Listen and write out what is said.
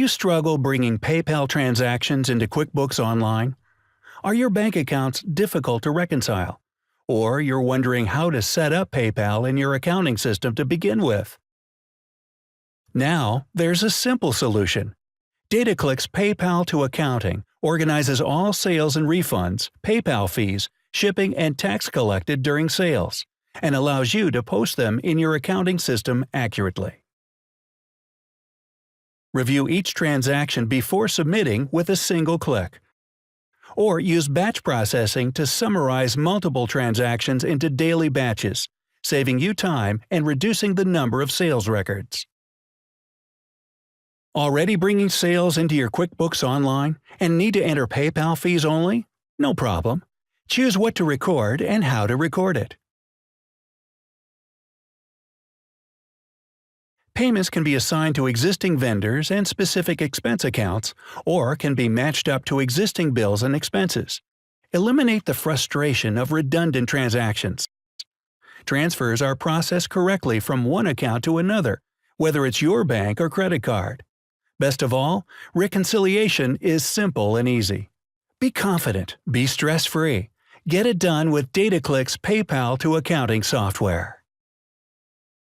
You struggle bringing PayPal transactions into QuickBooks Online? Are your bank accounts difficult to reconcile? Or you're wondering how to set up PayPal in your accounting system to begin with? Now, there's a simple solution. DATAQLICK's PayPal to Accounting organizes all sales and refunds, PayPal fees, shipping, and tax collected during sales, and allows you to post them in your accounting system accurately. Review each transaction before submitting with a single click. Or use batch processing to summarize multiple transactions into daily batches, saving you time and reducing the number of sales records. Already bringing sales into your QuickBooks Online and need to enter PayPal fees only? No problem. Choose what to record and how to record it. Payments can be assigned to existing vendors and specific expense accounts, or can be matched up to existing bills and expenses. Eliminate the frustration of redundant transactions. Transfers are processed correctly from one account to another, whether it's your bank or credit card. Best of all, reconciliation is simple and easy. Be confident, be stress-free. Get it done with DATAQLICK's PayPal to Accounting software.